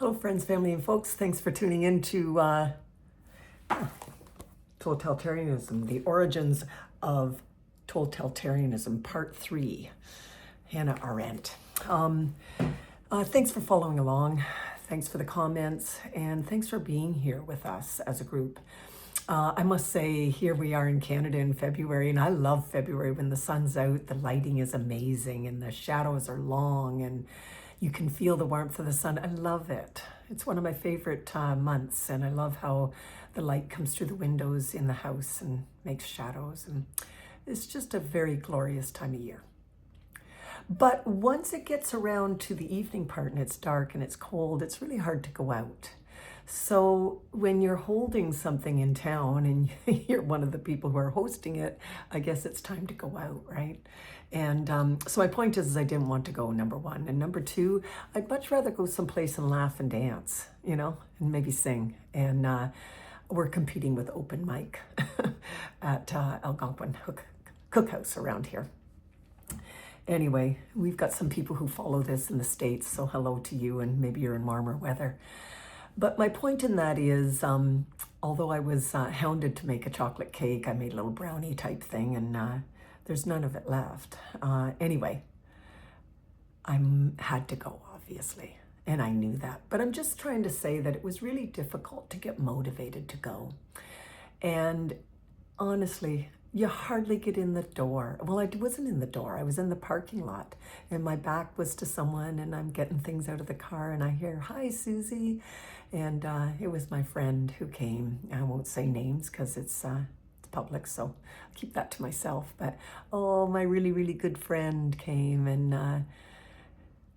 Hello, friends, family, and folks. Thanks for tuning in to Totalitarianism, the origins of totalitarianism, part 3. Hannah Arendt. Thanks for following along. Thanks for the comments, and thanks for being here with us as a group. I must say, here we are in Canada in February, and I love February when the sun's out, the lighting is amazing, and the shadows are long, and you can feel the warmth of the sun. I love it. It's one of my favorite months, and I love how the light comes through the windows in the house and makes shadows, and it's just a very glorious time of year. But once it gets around to the evening part and it's dark and it's cold, it's really hard to go out. So when you're holding something in town and you're one of the people who are hosting it, I guess it's time to go out, right? And so my point is I didn't want to go, number one. And number two, I'd much rather go someplace and laugh and dance, and maybe sing. And we're competing with open mic at Algonquin Cookhouse around here. Anyway, we've got some people who follow this in the States, so hello to you, and maybe you're in warmer weather. But my point in that is, although I was hounded to make a chocolate cake, I made a little brownie type thing, and there's none of it left. Anyway, I had to go, obviously, and I knew that. But I'm just trying to say that it was really difficult to get motivated to go. And honestly, you hardly get in the door. Well, I wasn't in the door. I was in the parking lot, and my back was to someone, and I'm getting things out of the car, and I hear, "Hi, Susie." And it was my friend who came. I won't say names because it's public, so I'll keep that to myself. But, my really, really good friend came, and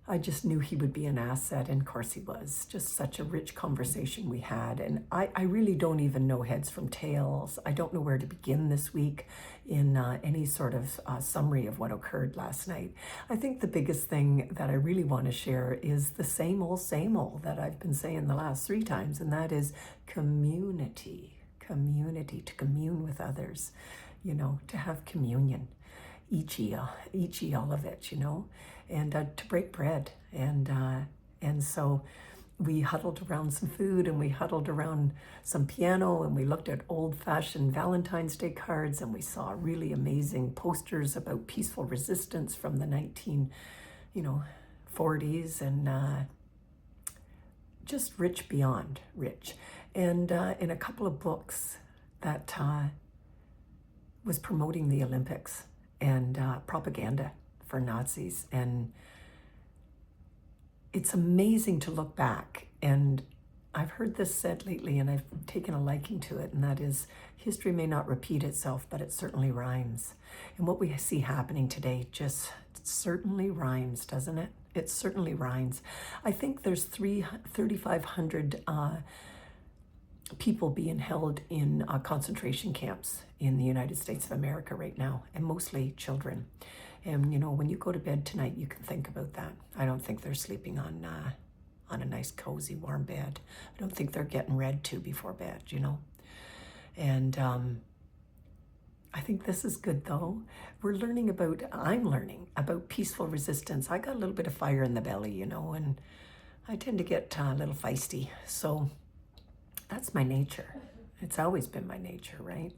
I just knew he would be an asset, and of course he was. Just such a rich conversation we had, and I really don't even know heads from tails. I don't know where to begin this week in any sort of summary of what occurred last night. I think the biggest thing that I really want to share is the same old that I've been saying the last 3 times, and that is community, to commune with others, to have communion. Each all of it, and to break bread. And so we huddled around some food, and we huddled around some piano, and we looked at old-fashioned Valentine's Day cards, and we saw really amazing posters about peaceful resistance from the 1940s, and just rich beyond rich. And in a couple of books that was promoting the Olympics and propaganda for Nazis. And it's amazing to look back, and I've heard this said lately, and I've taken a liking to it, and that is, history may not repeat itself, but it certainly rhymes. And what we see happening today just certainly rhymes, doesn't it? It certainly rhymes. I think there's 3,500 people being held in concentration camps in the United States of America right now, and mostly children. And when you go to bed tonight, you can think about that. I don't think they're sleeping on a nice, cozy, warm bed. I don't think they're getting read to before bed, And I think this is good, though. I'm learning about peaceful resistance. I got a little bit of fire in the belly, and I tend to get a little feisty. So that's my nature. It's always been my nature, right?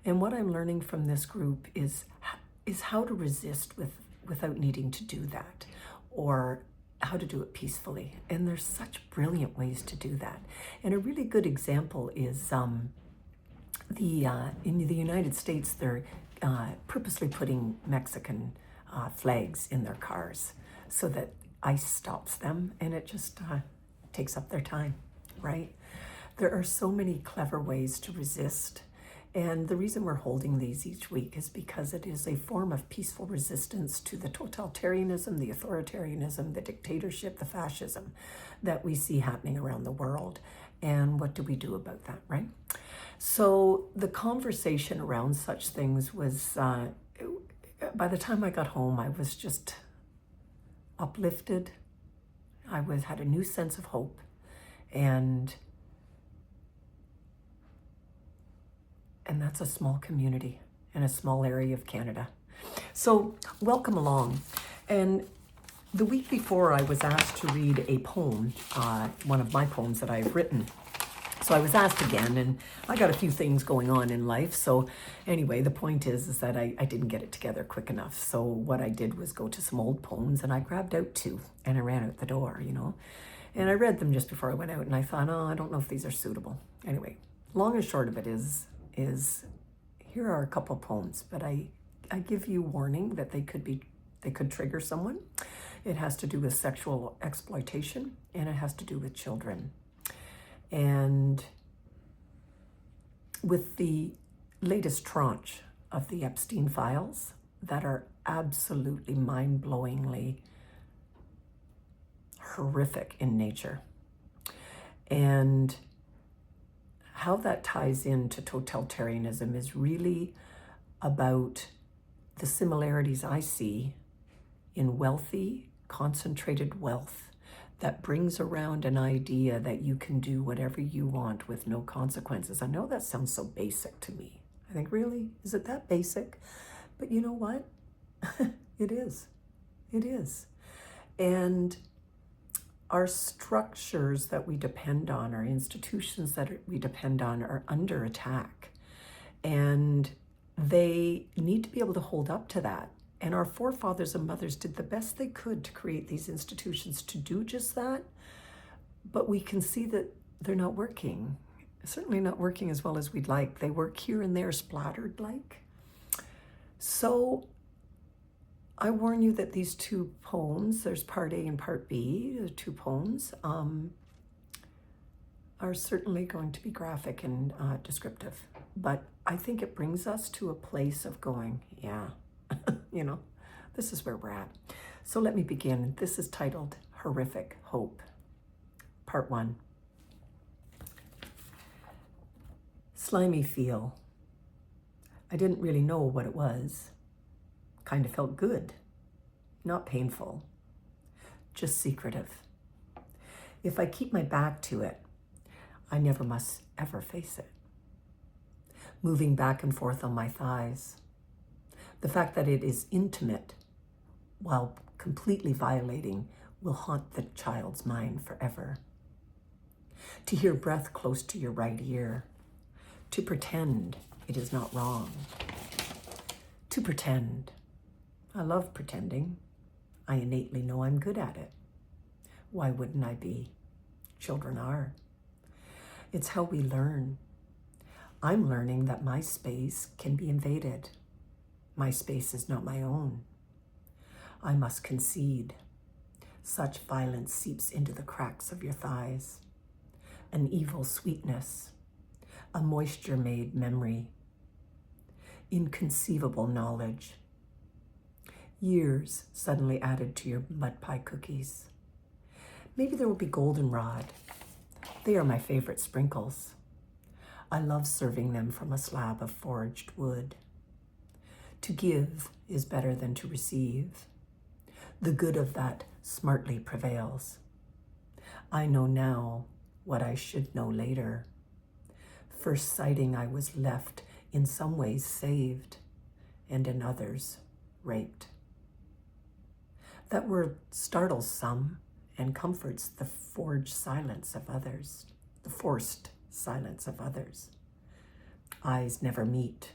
And what I'm learning from this group is how to resist without needing to do that, or how to do it peacefully. And there's such brilliant ways to do that. And a really good example is in the United States, they're purposely putting Mexican flags in their cars so that ICE stops them, and it just takes up their time, right? There are so many clever ways to resist. And the reason we're holding these each week is because it is a form of peaceful resistance to the totalitarianism, the authoritarianism, the dictatorship, the fascism that we see happening around the world. And what do we do about that, right? So the conversation around such things was, by the time I got home, I was just uplifted. I had a new sense of hope, and that's a small community in a small area of Canada. So welcome along. And The week before, I was asked to read a poem, one of my poems that I've written. So I was asked again, and I got a few things going on in life. So anyway, the point is that I didn't get it together quick enough. So what I did was go to some old poems, and I grabbed out two, and I ran out the door, And I read them just before I went out, and I thought, oh, I don't know if these are suitable. Anyway, long and short of it is here are a couple poems, but I give you warning that they could trigger someone. It has to do with sexual exploitation, and it has to do with children. And with the latest tranche of the Epstein files that are absolutely mind-blowingly horrific in nature, and how that ties into totalitarianism is really about the similarities I see in wealthy, concentrated wealth that brings around an idea that you can do whatever you want with no consequences. I know that sounds so basic to me. I think, really? Is it that basic? But you know what? It is. It is. And our structures that we depend on, our institutions that we depend on, are under attack. And they need to be able to hold up to that. And our forefathers and mothers did the best they could to create these institutions to do just that. But we can see that they're not working. Certainly not working as well as we'd like. They work here and there splattered like. So I warn you that these two poems, there's part A and part B, the two poems, are certainly going to be graphic and descriptive. But I think it brings us to a place of going, yeah, this is where we're at. So let me begin. This is titled Horrific Hope, Part 1. Slimy feel. I didn't really know what it was. Kind of felt good, not painful, just secretive. If I keep my back to it, I never must ever face it. Moving back and forth on my thighs. The fact that it is intimate while completely violating will haunt the child's mind forever. To hear breath close to your right ear. To pretend it is not wrong. To pretend. I love pretending. I innately know I'm good at it. Why wouldn't I be? Children are. It's how we learn. I'm learning that my space can be invaded. My space is not my own. I must concede. Such violence seeps into the cracks of your thighs. An evil sweetness. A moisture-made memory. Inconceivable knowledge. Years suddenly added to your mud pie cookies. Maybe there will be goldenrod. They are my favorite sprinkles. I love serving them from a slab of forged wood. To give is better than to receive. The good of that smartly prevails. I know now what I should know later. First sighting, I was left in some ways saved, and in others raped. That word startles some and comforts the forged silence of others, the forced silence of others. Eyes never meet.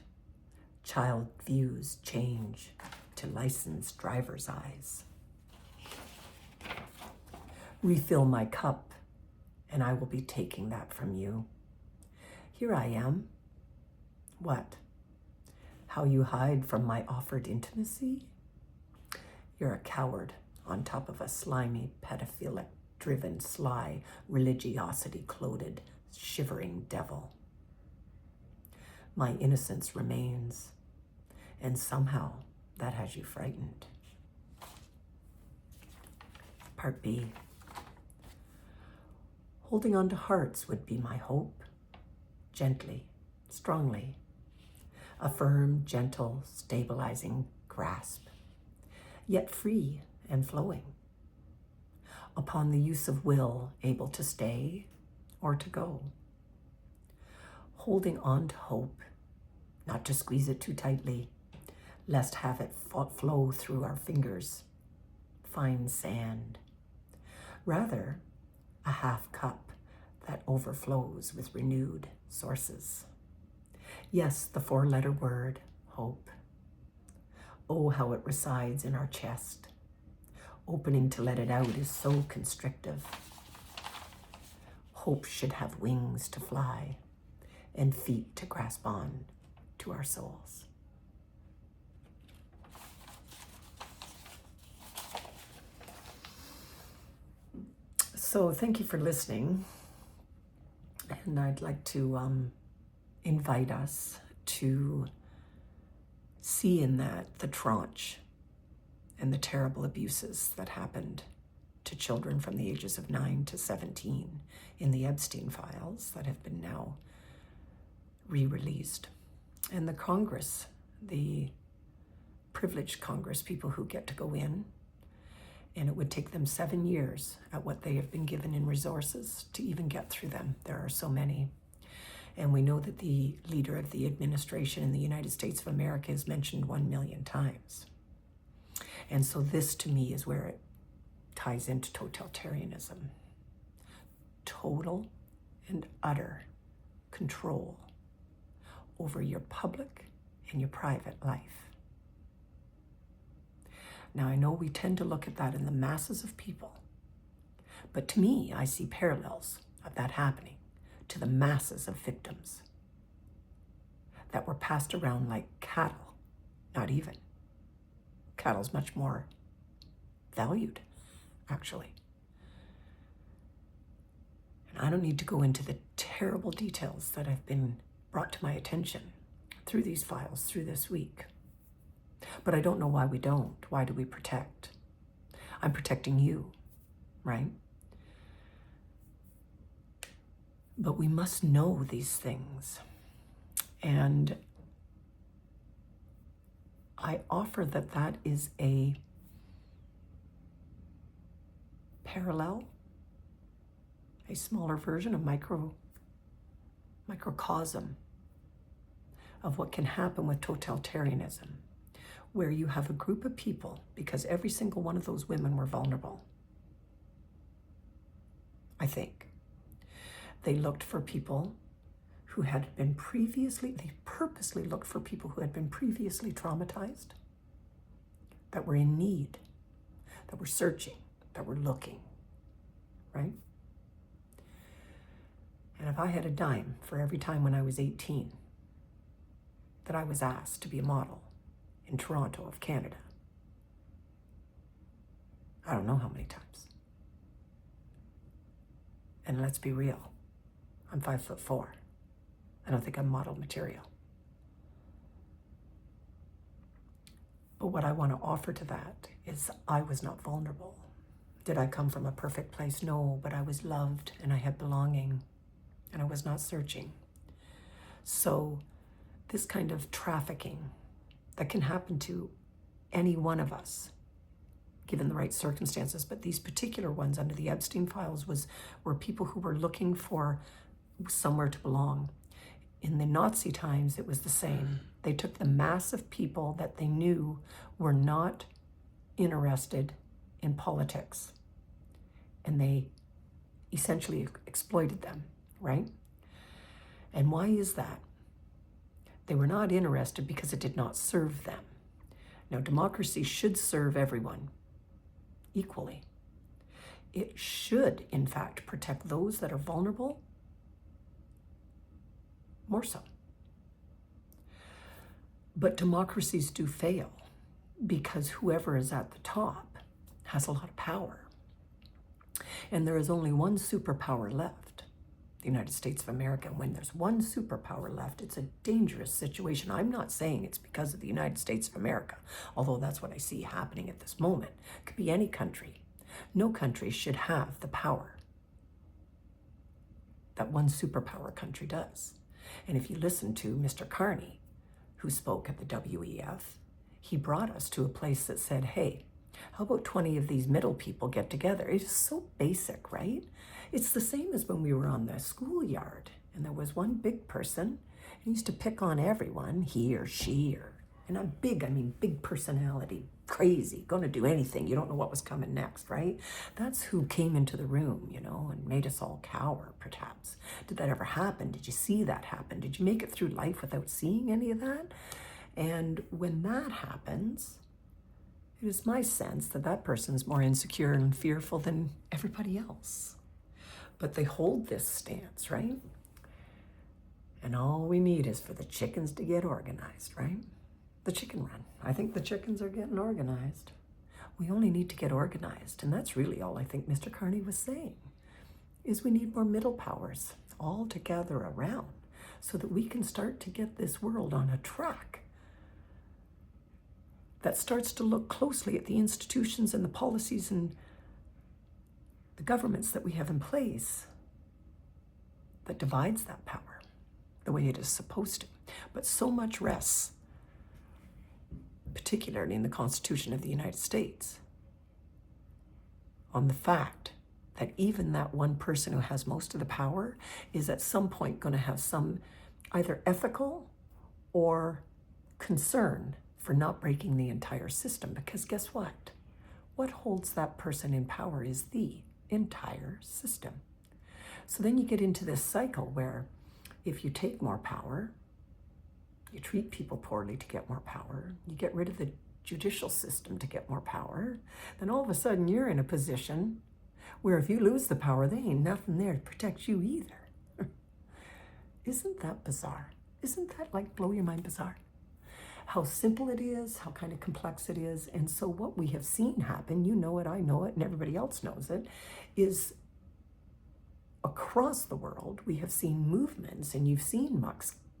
Child views change to licensed driver's eyes. Refill my cup, and I will be taking that from you. Here I am. What? How you hide from my offered intimacy? You're a coward on top of a slimy, pedophilic-driven, sly, religiosity-clouded, shivering devil. My innocence remains, and somehow that has you frightened. Part B. Holding on to hearts would be my hope. Gently, strongly. A firm, gentle, stabilizing grasp. Yet free and flowing. Upon the use of will, able to stay or to go. Holding on to hope, not to squeeze it too tightly, lest have it flow through our fingers, fine sand. Rather, a half cup that overflows with renewed sources. Yes, the four-letter word, hope. Oh, how it resides in our chest. Opening to let it out is so constrictive. Hope should have wings to fly and feet to grasp on to our souls. So thank you for listening. And I'd like to invite us to see in that the tranche and the terrible abuses that happened to children from the ages of 9 to 17 in the Epstein files that have been now re-released. And the Congress, the privileged Congress, people who get to go in, and it would take them 7 years at what they have been given in resources to even get through them. There are so many. And we know that the leader of the administration in the United States of America is mentioned 1 million times. And so this, to me, is where it ties into totalitarianism. Total and utter control over your public and your private life. Now, I know we tend to look at that in the masses of people, but to me, I see parallels of that happening to the masses of victims that were passed around like cattle. Not even. Cattle's much more valued, actually. And I don't need to go into the terrible details that have been brought to my attention through these files, through this week. But I don't know why we don't. Why do we protect? I'm protecting you, right? But we must know these things. And I offer that that is a parallel, a smaller version, a microcosm of what can happen with totalitarianism, where you have a group of people, because every single one of those women were vulnerable, I think. They looked for people who had been previously, they purposely looked for people who had been previously traumatized, that were in need, that were searching, that were looking, right? And if I had a dime for every time when I was 18 that I was asked to be a model in Toronto of Canada, I don't know how many times. And let's be real, I'm 5'4". I don't think I'm model material. But what I want to offer to that is I was not vulnerable. Did I come from a perfect place? No, but I was loved and I had belonging and I was not searching. So this kind of trafficking that can happen to any one of us, given the right circumstances, but these particular ones under the Epstein files were people who were looking for somewhere to belong. In the Nazi times, it was the same. They took the mass of people that they knew were not interested in politics, and they essentially exploited them, right? And why is that? They were not interested because it did not serve them. Now, democracy should serve everyone equally. It should, in fact, protect those that are vulnerable more so. But democracies do fail because whoever is at the top has a lot of power. And there is only one superpower left, the United States of America. And when there's one superpower left, it's a dangerous situation. I'm not saying it's because of the United States of America, although that's what I see happening at this moment. It could be any country. No country should have the power that one superpower country does. And if you listen to Mr. Carney, who spoke at the WEF, he brought us to a place that said, hey, how about 20 of these middle people get together? It's so basic, right? It's the same as when we were on the schoolyard and there was one big person and he used to pick on everyone, he or she, and I'm big, I mean big personality, crazy, going to do anything. You don't know what was coming next, right? That's who came into the room, and made us all cower, perhaps. Did that ever happen? Did you see that happen? Did you make it through life without seeing any of that? And when that happens, it is my sense that that person's more insecure and fearful than everybody else. But they hold this stance, right? And all we need is for the chickens to get organized, right? The chicken run. I think the chickens are getting organized. We only need to get organized. And that's really all I think Mr. Carney was saying, is we need more middle powers all to gather around so that we can start to get this world on a track that starts to look closely at the institutions and the policies and the governments that we have in place that divides that power the way it is supposed to. But so much rests, particularly in the Constitution of the United States, on the fact that even that one person who has most of the power is at some point going to have some either ethical or concern for not breaking the entire system. Because guess what? What holds that person in power is the entire system. So then you get into this cycle where if you take more power, you treat people poorly to get more power, you get rid of the judicial system to get more power, then all of a sudden you're in a position where if you lose the power, there ain't nothing there to protect you either. Isn't that bizarre? Isn't that like blow your mind bizarre? How simple it is, how kind of complex it is. And so what we have seen happen, you know it, I know it, and everybody else knows it, is across the world, we have seen movements, and you've seen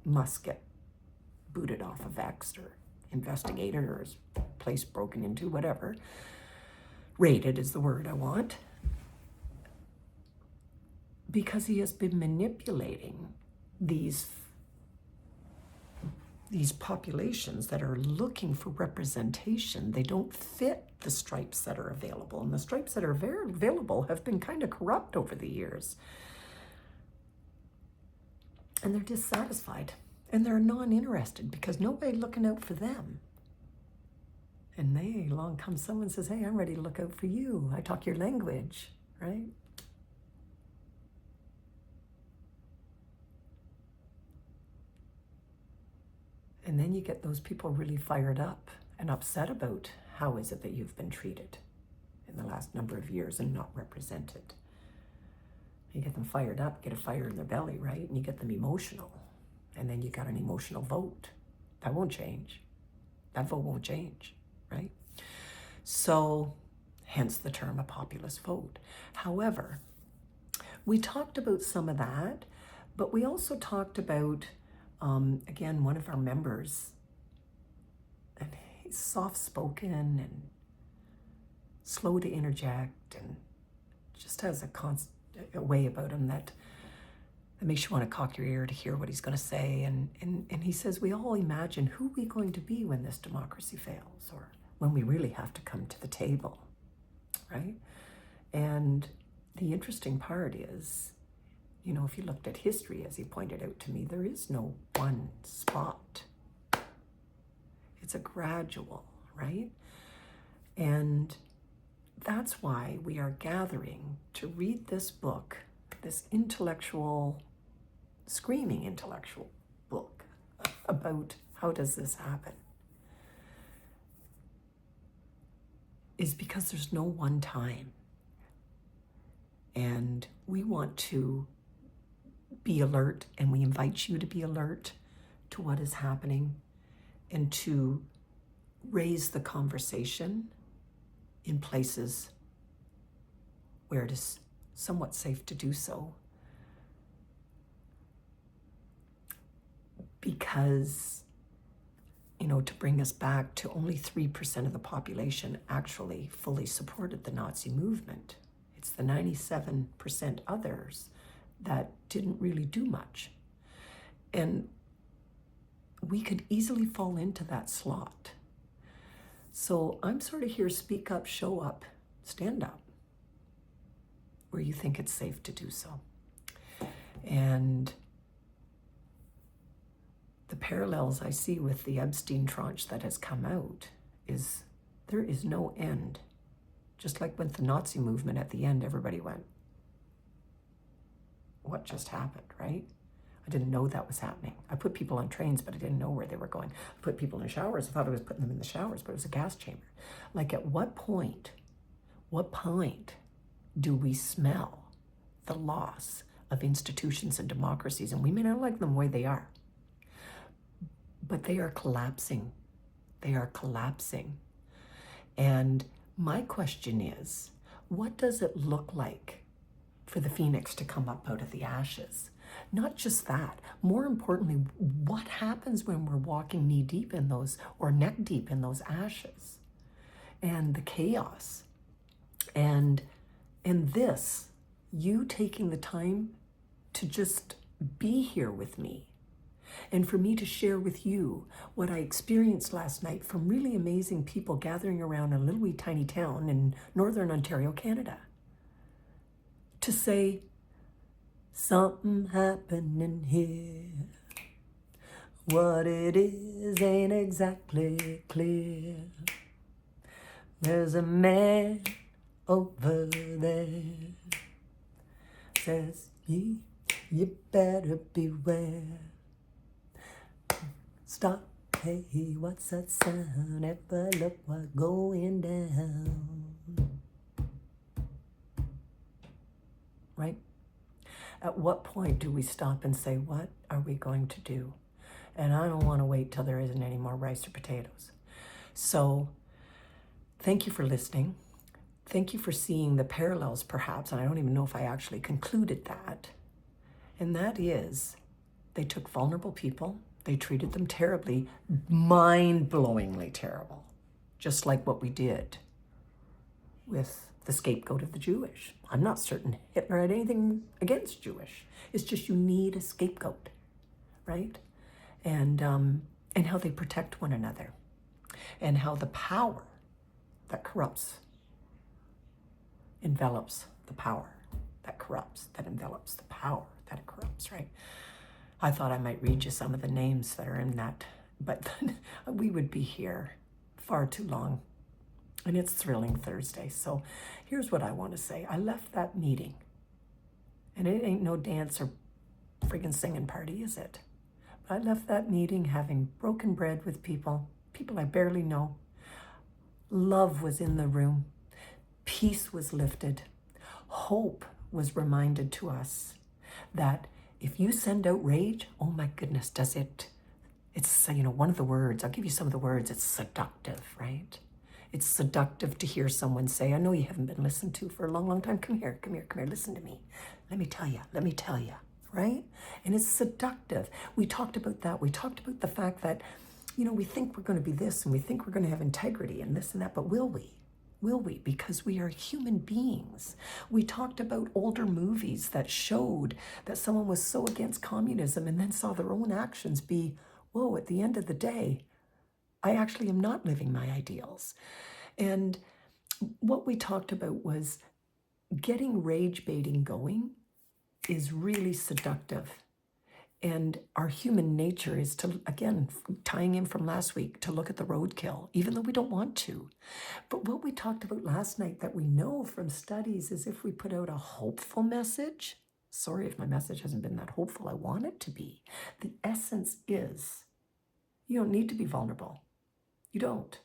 Musk get booted off of X or investigated or his place broken into, whatever. Raided is the word I want. Because he has been manipulating these populations that are looking for representation. They don't fit the stripes that are available. And the stripes that are very available have been kind of corrupt over the years. And they're dissatisfied. And they're non-interested because nobody looking out for them. And then along comes someone and says, hey, I'm ready to look out for you. I talk your language, right? And then you get those people really fired up and upset about how is it that you've been treated in the last number of years and not represented. You get them fired up, get a fire in their belly, right? And you get them emotional. And then you got an emotional vote. That won't change. That vote won't change, right? So, hence the term a populist vote. However, we talked about some of that, but we also talked about, again, one of our members, and he's soft-spoken and slow to interject and just has a way about him that makes you want to cock your ear to hear what he's going to say. And he says, we all imagine who we're going to be when this democracy fails, or when we really have to come to the table, right? And the interesting part is, you know, if you looked at history, as he pointed out to me, there is no one spot. It's a gradual, right? And that's why we are gathering to read this book, this intellectual, screaming intellectual book about how does this happen, is because there's no one time. And we want to be alert, and we invite you to be alert to what is happening and to raise the conversation in places where it is somewhat safe to do so. Because, you know, to bring us back to only 3% of the population actually fully supported the Nazi movement. It's the 97% others that didn't really do much. And we could easily fall into that slot. So I'm sort of here, speak up, show up, stand up, where you think it's safe to do so. And the parallels I see with the Epstein tranche that has come out is There is no end. Just like with the Nazi movement at the end, everybody went, what just happened, right? I didn't know that was happening. I put people on trains, but I didn't know where they were going. I put people in showers. I thought I was putting them in the showers, but it was a gas chamber. Like at what point do we smell the loss of institutions and democracies? And we may not like them the way they are, but they are collapsing. They are collapsing. And my question is, what does it look like for the phoenix to come up out of the ashes? Not just that, more importantly, what happens when we're walking knee deep in those, or neck deep in those ashes, and the chaos, and this, you taking the time to just be here with me, and for me to share with you what I experienced last night from really amazing people gathering around in a little wee tiny town in Northern Ontario, Canada, to say, something happening here. What it is ain't exactly clear. There's a man over there. Says, you better beware. Stop, hey, what's that sound? Ever look what's going down? Right? At what point do we stop and say, what are we going to do? And I don't want to wait till there isn't any more rice or potatoes. So thank you for listening. Thank you for seeing the parallels, perhaps, and I don't even know if I actually concluded that. And that is, they took vulnerable people, they treated them terribly, mind-blowingly terrible, just like what we did with the scapegoat of the Jewish. I'm not certain Hitler had anything against Jewish. It's just you need a scapegoat, right? And how they protect one another, and how the power that corrupts envelops the power that corrupts, that envelops the power that it corrupts, right? I thought I might read you some of the names that are in that, but we would be here far too long. And it's Thrilling Thursday. So here's what I want to say. I left that meeting, and it ain't no dance or friggin' singing party, is it? But I left that meeting having broken bread with people I barely know. Love was in the room. Peace was lifted. Hope was reminded to us that if you send out rage, oh my goodness, it's, one of the words, I'll give you some of the words, it's seductive, right? It's seductive to hear someone say, I know you haven't been listened to for a long, long time. Come here, listen to me. Let me tell you, right? And it's seductive. We talked about that. We talked about the fact that, we think we're going to be this and we think we're going to have integrity and this and that, but will we? Will we? Because we are human beings. We talked about older movies that showed that someone was so against communism and then saw their own actions be, whoa, at the end of the day, I actually am not living my ideals. And what we talked about was getting rage baiting going is really seductive. And our human nature is to, again, tying in from last week, to look at the roadkill, even though we don't want to. But what we talked about last night that we know from studies is if we put out a hopeful message, sorry if my message hasn't been that hopeful, I want it to be. The essence is, you don't need to be vulnerable. You don't.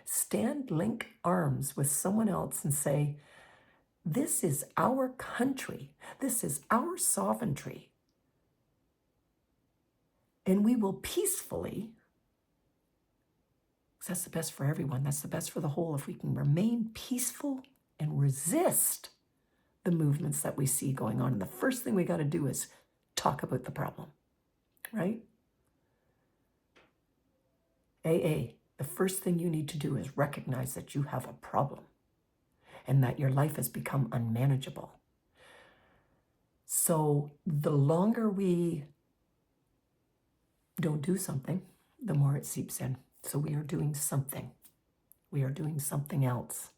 Stand, link arms with someone else and say, this is our country. This is our sovereignty. And we will peacefully, because that's the best for everyone, that's the best for the whole, if we can remain peaceful and resist the movements that we see going on. And the first thing we got to do is talk about the problem, right? AA, the first thing you need to do is recognize that you have a problem and that your life has become unmanageable. So the longer we don't do something, the more it seeps in. So we are doing something. We are doing something else.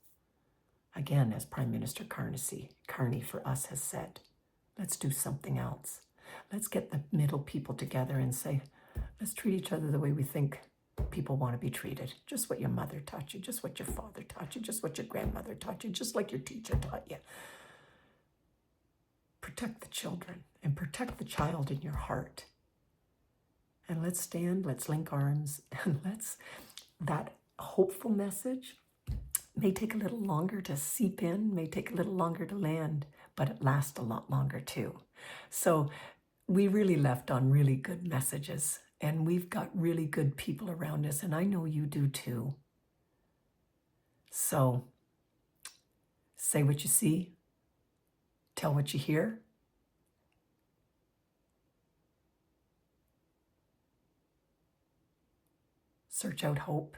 Again, as Prime Minister Carney for us has said, let's do something else. Let's get the middle people together and say, let's treat each other the way we think people want to be treated. Just what your mother taught you, just what your father taught you, just what your grandmother taught you, just like your teacher taught you. Protect the children and protect the child in your heart. And let's stand, let's link arms, and that hopeful message may take a little longer to seep in, may take a little longer to land, but it lasts a lot longer too. So we really left on really good messages, and we've got really good people around us, and I know you do too. So say what you see, tell what you hear. Search out hope,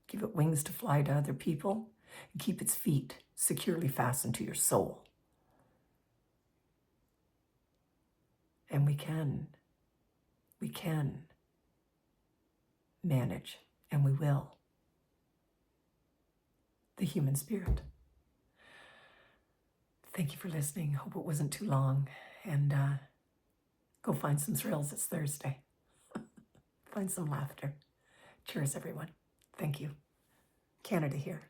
give it wings to fly to other people, and keep its feet securely fastened to your soul. And we can manage, and we will, the human spirit. Thank you for listening. Hope it wasn't too long. And go find some thrills. It's Thursday. Find some laughter. Cheers, everyone. Thank you. Canada here.